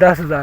10,000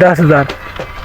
10,000